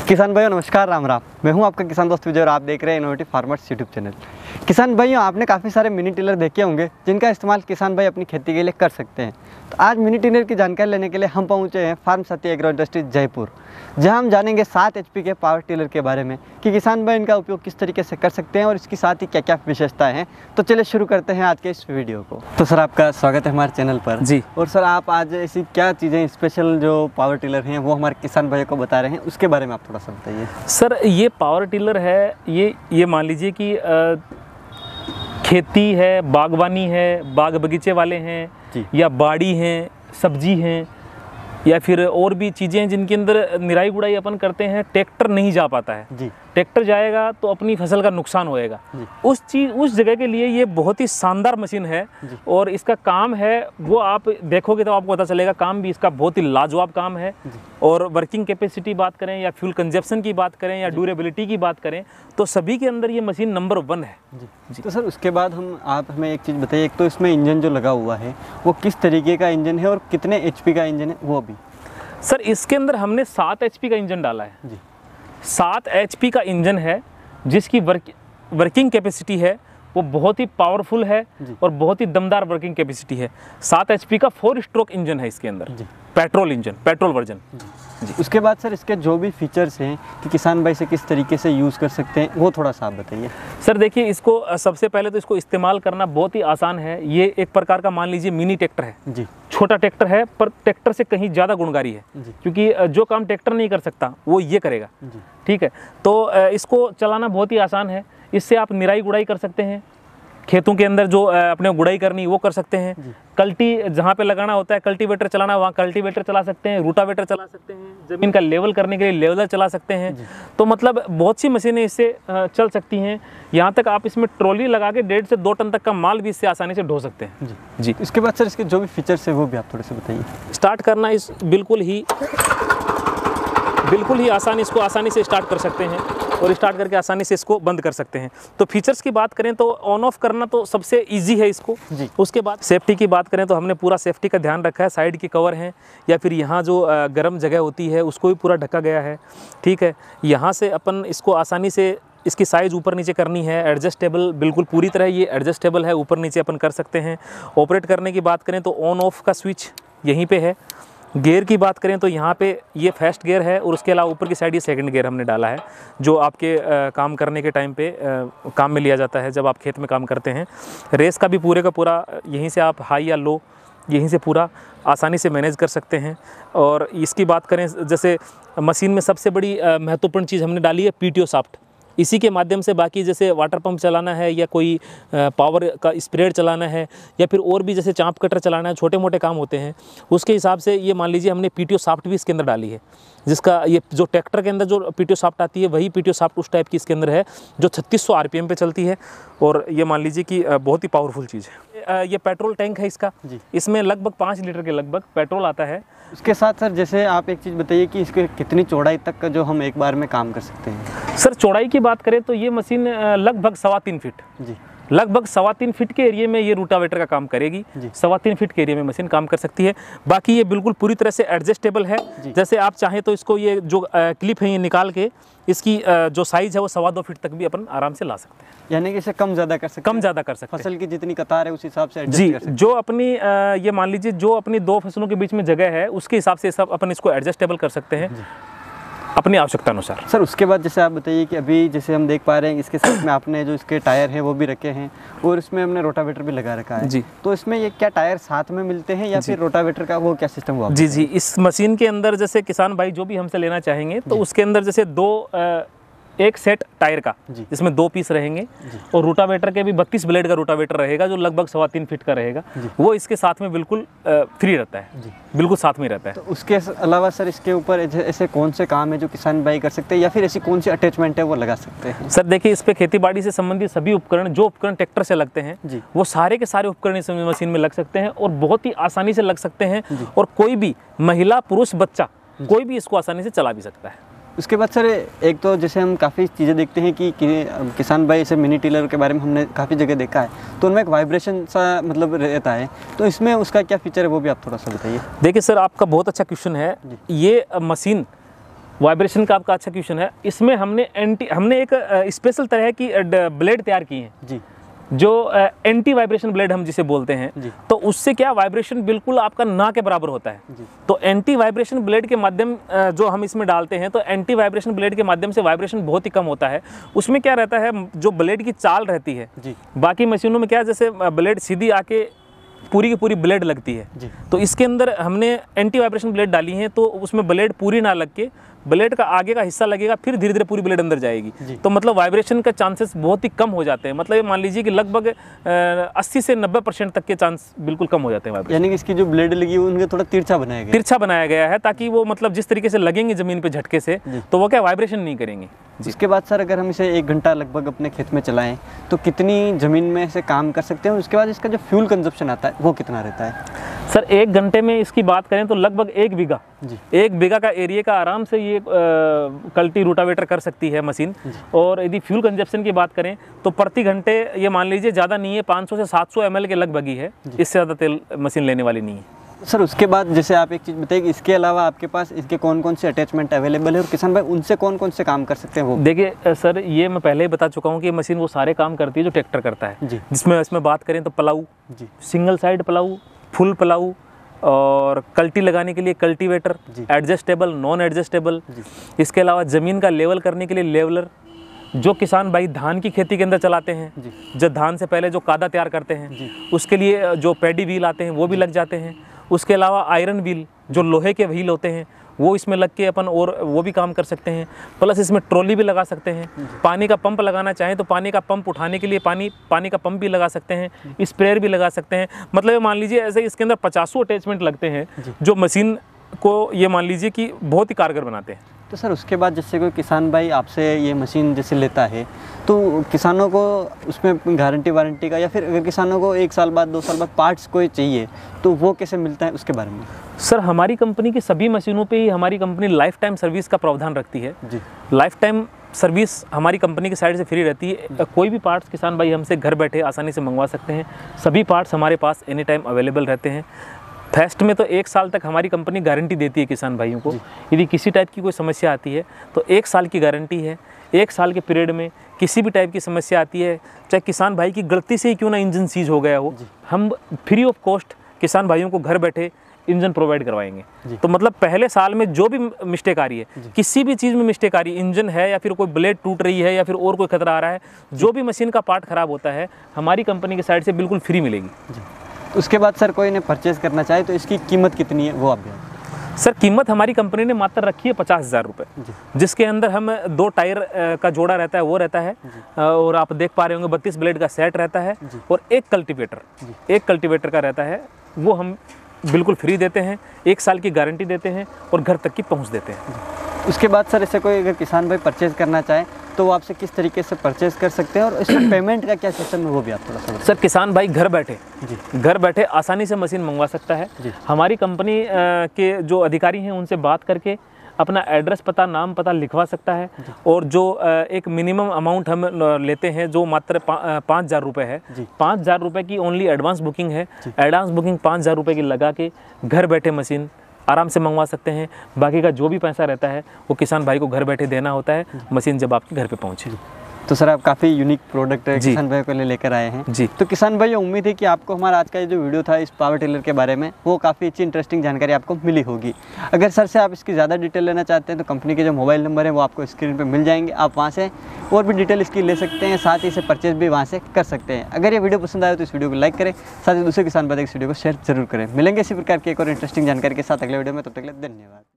किसान भाइयों नमस्कार, राम राम। मैं हूं आपका किसान दोस्त विजय और आप देख रहे हैं इनोवेटिव फार्मर्स यूट्यूब चैनल। किसान भाइयों, आपने काफ़ी सारे मिनी टिलर देखे होंगे जिनका इस्तेमाल किसान भाई अपनी खेती के लिए कर सकते हैं। तो आज मिनी टिलर की जानकारी लेने के लिए हम पहुंचे हैं फार्म साथी एग्रो इंडस्ट्रीज जयपुर, जहां हम जानेंगे 7 HP के पावर टिलर के बारे में कि किसान भाई इनका उपयोग किस तरीके से कर सकते हैं और इसकी साथ ही क्या क्या विशेषताएं हैं। तो चलिए शुरू करते हैं आज के इस वीडियो को। तो सर, आपका स्वागत है हमारे चैनल पर जी। और सर, आप आज ऐसी क्या चीज़ें स्पेशल जो पावर टिलर हैं वो हमारे किसान भाइयों को बता रहे हैं, उसके बारे में आप थोड़ा सा बताइए। सर, ये पावर टिलर है, ये मान लीजिए कि खेती है, बागवानी है, बाग बगीचे वाले हैं या बाड़ी हैं, सब्जी हैं या फिर और भी चीज़ें हैं जिनके अंदर निराई गुड़ाई अपन करते हैं। ट्रैक्टर नहीं जा पाता है जी। ट्रैक्टर जाएगा तो अपनी फसल का नुकसान होएगा। उस जगह के लिए ये बहुत ही शानदार मशीन है और इसका काम है वो आप देखोगे तो आपको पता चलेगा, काम भी इसका बहुत ही लाजवाब काम है। और वर्किंग कैपेसिटी बात करें या फ्यूल कंजप्शन की बात करें या ड्यूरेबिलिटी की बात करें तो सभी के अंदर ये मशीन नंबर 1 है जी। तो सर, उसके बाद आप हमें एक चीज़ बताइए, एक तो इसमें इंजन जो लगा हुआ है वो किस तरीके का इंजन है और कितने HP का इंजन है वो भी। सर, इसके अंदर हमने 7 HP का इंजन डाला है जी। 7 HP का इंजन है जिसकी वर्किंग कैपेसिटी है वो बहुत ही पावरफुल है और बहुत ही दमदार वर्किंग कैपेसिटी है। 7 HP का 4 स्ट्रोक इंजन है इसके अंदर, पेट्रोल इंजन, पेट्रोल वर्जन जी। उसके बाद सर, इसके जो भी फीचर्स हैं कि किसान भाई से किस तरीके से यूज़ कर सकते हैं वो थोड़ा सा आप बताइए। सर देखिए, इसको सबसे पहले तो इसको इस्तेमाल करना बहुत ही आसान है। ये एक प्रकार का मान लीजिए मिनी ट्रैक्टर है जी। छोटा ट्रैक्टर है पर ट्रैक्टर से कहीं ज़्यादा गुणकारी है क्योंकि जो काम ट्रैक्टर नहीं कर सकता वो ये करेगा। ठीक है, तो इसको चलाना बहुत ही आसान है। इससे आप निराई गुड़ाई कर सकते हैं, खेतों के अंदर जो अपने गुड़ाई करनी वो कर सकते हैं। कल्टी जहाँ पे लगाना होता है, कल्टीवेटर चलाना, वहाँ कल्टीवेटर चला सकते हैं, रूटावेटर चला सकते हैं, ज़मीन का लेवल करने के लिए लेवलर चला सकते हैं। तो मतलब बहुत सी मशीनें इससे चल सकती हैं। यहाँ तक आप इसमें ट्रॉली लगा के 1.5 से 2 टन तक का माल भी इससे आसानी से ढो सकते हैं जी। इसके बाद सर, इसके जो भी फीचर्स है वो भी आप थोड़े से बताइए। स्टार्ट करना इस बिल्कुल ही आसान, इसको आसानी से स्टार्ट कर सकते हैं और स्टार्ट करके आसानी से इसको बंद कर सकते हैं। तो फीचर्स की बात करें तो ऑन ऑफ करना तो सबसे इजी है इसको जी। उसके बाद सेफ्टी की बात करें तो हमने पूरा सेफ्टी का ध्यान रखा है। साइड की कवर हैं या फिर यहाँ जो गर्म जगह होती है उसको भी पूरा ढका गया है। ठीक है, यहाँ से अपन इसको आसानी से इसकी साइज़ ऊपर नीचे करनी है, एडजस्टेबल, बिल्कुल पूरी तरह ये एडजस्टेबल है, ऊपर नीचे अपन कर सकते हैं। ऑपरेट करने की बात करें तो ऑन ऑफ का स्विच यहीं पे है। गियर की बात करें तो यहाँ पे ये फर्स्ट गियर है और उसके अलावा ऊपर की साइड ये सेकंड गियर हमने डाला है, जो आपके काम करने के टाइम पे काम में लिया जाता है जब आप खेत में काम करते हैं। रेस का भी पूरे का पूरा यहीं से आप हाई या लो यहीं से पूरा आसानी से मैनेज कर सकते हैं। और इसकी बात करें, जैसे मशीन में सबसे बड़ी महत्वपूर्ण चीज़ हमने डाली है PTO शाफ्ट। इसी के माध्यम से बाकी जैसे वाटर पंप चलाना है या कोई पावर का स्प्रेयर चलाना है या फिर और भी जैसे चाँप कटर चलाना है, छोटे मोटे काम होते हैं, उसके हिसाब से ये मान लीजिए हमने PTO शाफ्ट भी इसके अंदर डाली है। जिसका ये जो ट्रैक्टर के अंदर जो PTO शाफ्ट आती है वही PTO शाफ्ट उस टाइप की इसके अंदर है जो 3600 RPM पे चलती है और ये मान लीजिए कि बहुत ही पावरफुल चीज़ है। ये पेट्रोल टैंक है इसका जी। इसमें लगभग 5 लीटर के लगभग पेट्रोल आता है। उसके साथ सर, जैसे आप एक चीज़ बताइए कि इसके कितनी चौड़ाई तक का जो हम एक बार में काम कर सकते हैं। सर, चौड़ाई की बात करें तो ये मशीन लगभग 3.25 फीट जी, लगभग 3.25 फीट के एरिया में ये रूटावेटर का काम करेगी। 3.25 फीट के एरिया में मशीन काम कर सकती है। बाकी ये बिल्कुल पूरी तरह से एडजस्टेबल है। जैसे आप चाहें तो इसको ये जो क्लिप है ये निकाल के इसकी जो साइज़ है वो 2.25 फीट तक भी अपन आराम से ला सकते हैं। यानी कि इसे कम ज़्यादा कर सकते हैं, फसल की जितनी कतार है उस हिसाब से एडजस्ट कर सकते हैं। जो अपनी ये मान लीजिए जो अपनी 2 फसलों के बीच में जगह है उसके हिसाब से सब अपन इसको एडजस्टेबल कर सकते हैं अपनी आवश्यकता अनुसार। सर, उसके बाद जैसे आप बताइए कि अभी जैसे हम देख पा रहे हैं इसके साथ में आपने जो इसके टायर हैं वो भी रखे हैं और इसमें हमने रोटावेटर भी लगा रखा है जी। तो इसमें ये क्या टायर साथ में मिलते हैं या फिर रोटावेटर का वो क्या सिस्टम हुआ? जी, इस मशीन के अंदर जैसे किसान भाई जो भी हमसे लेना चाहेंगे तो उसके अंदर जैसे एक सेट टायर का जिसमें 2 पीस रहेंगे और रोटावेटर के भी 32 ब्लेड का रोटावेटर रहेगा जो लगभग 3.25 फीट का रहेगा। वो इसके साथ में बिल्कुल फ्री रहता है, बिल्कुल साथ में रहता है। तो उसके अलावा सर, इसके ऊपर ऐसे कौन से काम है जो किसान भाई कर सकते हैं या फिर ऐसी कौन सी अटैचमेंट है वो लगा सकते हैं? सर देखिए, इस पे खेती बाड़ी से संबंधित सभी उपकरण, जो उपकरण ट्रैक्टर से लगते हैं वो सारे के सारे उपकरण इस मशीन में लग सकते हैं और बहुत ही आसानी से लग सकते हैं और कोई भी महिला, पुरुष, बच्चा कोई भी इसको आसानी से चला भी सकता है। उसके बाद सर, एक तो जैसे हम काफ़ी चीज़ें देखते हैं कि किसान भाई ऐसे मिनी टिलर के बारे में हमने काफ़ी जगह देखा है तो उनमें एक वाइब्रेशन सा मतलब रहता है, तो इसमें उसका क्या फीचर है वो भी आप थोड़ा सा बताइए। देखिए सर, आपका बहुत अच्छा क्वेश्चन है। ये मशीन वाइब्रेशन का आपका अच्छा क्वेश्चन है। इसमें हमने एक स्पेशल तरह की ब्लेड तैयार की है जी, जो एंटी वाइब्रेशन ब्लेड हम जिसे बोलते हैं। तो उससे क्या वाइब्रेशन बिल्कुल आपका ना के बराबर होता है। तो एंटी वाइब्रेशन ब्लेड के माध्यम जो हम इसमें डालते हैं, तो एंटी वाइब्रेशन ब्लेड के माध्यम से वाइब्रेशन बहुत ही कम होता है। उसमें क्या रहता है, जो ब्लेड की चाल रहती है, बाकी मशीनों में क्या जैसे ब्लेड सीधी आके पूरी की पूरी ब्लेड लगती है, तो इसके अंदर हमने एंटी वाइब्रेशन ब्लेड डाली है, तो उसमें ब्लेड पूरी ना लग के ब्लेड का आगे का हिस्सा लगेगा, फिर धीरे धीरे पूरी ब्लेड अंदर जाएगी। तो मतलब वाइब्रेशन का चांसेस बहुत ही कम हो जाते हैं। मतलब ये मान लीजिए कि लगभग 80 से 90% तक के चांस बिल्कुल कम हो जाते हैं वाइब्रेशन। यानी कि इसकी जो ब्लेड लगी है उनके थोड़ा तिरछा बनाया गया है, ताकि वो मतलब जिस तरीके से लगेंगे ज़मीन पे झटके से, तो वो क्या वाइब्रेशन नहीं करेंगे। इसके बाद सर अगर हम इसे 1 घंटा लगभग अपने खेत में चलाएं तो कितनी ज़मीन में से काम कर सकते हैं? उसके बाद इसका जो फ्यूल कंजप्शन आता है वो कितना रहता है? सर 1 घंटे में इसकी बात करें तो लगभग 1 बीघा, 1 बीघा का एरिया का आराम से ये कल्टी रूटावेटर कर सकती है मशीन। और यदि फ्यूल कंजप्शन की बात करें तो प्रति घंटे ये मान लीजिए ज़्यादा नहीं है, 500 से 700 ml के लगभग ही है, इससे ज़्यादा तेल मशीन लेने वाली नहीं है। सर उसके बाद जैसे आप एक चीज़ बताइए कि इसके अलावा आपके पास इसके कौन कौन से अटैचमेंट अवेलेबल है और किसान भाई उनसे कौन कौन से काम कर सकते हैं वो? देखिए सर, ये मैं पहले ही बता चुका हूँ कि ये मशीन वो सारे काम करती है जो ट्रैक्टर करता है। जिसमें इसमें बात करें तो plough, single side plough, full plough, और कल्टी लगाने के लिए कल्टीवेटर, एडजस्टेबल, नॉन एडजस्टेबल। इसके अलावा ज़मीन का लेवल करने के लिए लेवलर, जो किसान भाई धान की खेती के अंदर चलाते हैं, जब धान से पहले जो कादा तैयार करते हैं उसके लिए जो पैडी व्हील आते हैं वो भी लग जाते हैं। उसके अलावा आयरन व्हील, जो लोहे के व्हील होते हैं, वो इसमें लग के अपन और वो भी काम कर सकते हैं। प्लस इसमें ट्रॉली भी लगा सकते हैं। पानी का पंप लगाना चाहें तो पानी का पंप उठाने के लिए पानी का पंप भी लगा सकते हैं, स्प्रेयर भी लगा सकते हैं। मतलब मान लीजिए ऐसे इसके अंदर 50 अटैचमेंट लगते हैं जो मशीन को ये मान लीजिए कि बहुत ही कारगर बनाते हैं। तो सर उसके बाद जैसे कोई किसान भाई आपसे ये मशीन जैसे लेता है तो किसानों को उसमें गारंटी वारंटी का, या फिर अगर किसानों को 1 साल बाद 2 साल बाद पार्ट्स कोई चाहिए तो वो कैसे मिलता है, उसके बारे में? सर हमारी कंपनी की सभी मशीनों पे ही हमारी कंपनी लाइफ टाइम सर्विस का प्रावधान रखती है। लाइफ टाइम सर्विस हमारी कंपनी की साइड से फ्री रहती है। कोई भी पार्ट्स किसान भाई हमसे घर बैठे आसानी से मंगवा सकते हैं। सभी पार्ट्स हमारे पास एनी टाइम अवेलेबल रहते हैं। फर्स्ट में तो 1 साल तक हमारी कंपनी गारंटी देती है किसान भाइयों को। यदि किसी टाइप की कोई समस्या आती है तो 1 साल की गारंटी है। 1 साल के पीरियड में किसी भी टाइप की समस्या आती है, चाहे किसान भाई की गलती से ही क्यों ना इंजन सीज हो गया हो, हम फ्री ऑफ कॉस्ट किसान भाइयों को घर बैठे इंजन प्रोवाइड करवाएंगे। तो मतलब पहले साल में जो भी मिस्टेक आ रही है, किसी भी चीज़ में मिस्टेक आ रही है, इंजन है या फिर कोई ब्लेड टूट रही है या फिर और कोई खतरा आ रहा है, जो भी मशीन का पार्ट खराब होता है हमारी कंपनी की साइड से बिल्कुल फ्री मिलेगी। उसके बाद सर कोई ने परचेज़ करना चाहे तो इसकी कीमत कितनी है वो आप बताएं? सर कीमत हमारी कंपनी ने मात्र रखी है 50,000 रुपये, जिसके अंदर हम 2 टायर का जोड़ा रहता है वो रहता है, और आप देख पा रहे होंगे 32 ब्लेड का सेट रहता है, और एक कल्टीवेटर का रहता है, वो हम बिल्कुल फ्री देते हैं। 1 साल की गारंटी देते हैं और घर तक की पहुंच देते हैं। उसके बाद सर ऐसे कोई अगर किसान भाई परचेज़ करना चाहे तो वो आपसे किस तरीके से परचेज़ कर सकते हैं और इसमें पेमेंट का क्या सिस्टम है वो भी आप थोड़ा सा? सर किसान भाई घर बैठे आसानी से मशीन मंगवा सकता है। हमारी कंपनी के जो अधिकारी हैं उनसे बात करके अपना एड्रेस, पता, नाम, पता लिखवा सकता है। और जो एक मिनिमम अमाउंट हम लेते हैं जो मात्र 5,000 रुपये है, 5,000 रुपये की ओनली एडवांस बुकिंग है। एडवांस बुकिंग 5,000 रुपये की लगा के घर बैठे मशीन आराम से मंगवा सकते हैं। बाकी का जो भी पैसा रहता है वो किसान भाई को घर बैठे देना होता है, मशीन जब आपके घर पे पहुंचे। तो सर आप काफ़ी यूनिक प्रोडक्ट किसान भाई को लेकर आए हैं जी। तो किसान भाई उम्मीद है कि आपको हमारा आज का ये जो वीडियो था इस पावर टिलर के बारे में वो काफ़ी अच्छी इंटरेस्टिंग जानकारी आपको मिली होगी। अगर सर से आप इसकी ज़्यादा डिटेल लेना चाहते हैं तो कंपनी के जो मोबाइल नंबर है वो आपको स्क्रीन पर मिल जाएंगे, आप वहाँ से और भी डिटेल इसकी ले सकते हैं, साथ ही इसे परचेज भी वहाँ से कर सकते हैं। अगर ये वीडियो पसंद आए तो इस वीडियो को लाइक करें, साथ ही दूसरे किसान भाई इस वीडियो को शेयर जरूर करें। मिलेंगे इसी प्रकार की एक और इंटरेस्टिंग जानकारी के साथ अगले वीडियो में, तब तक के लिए धन्यवाद।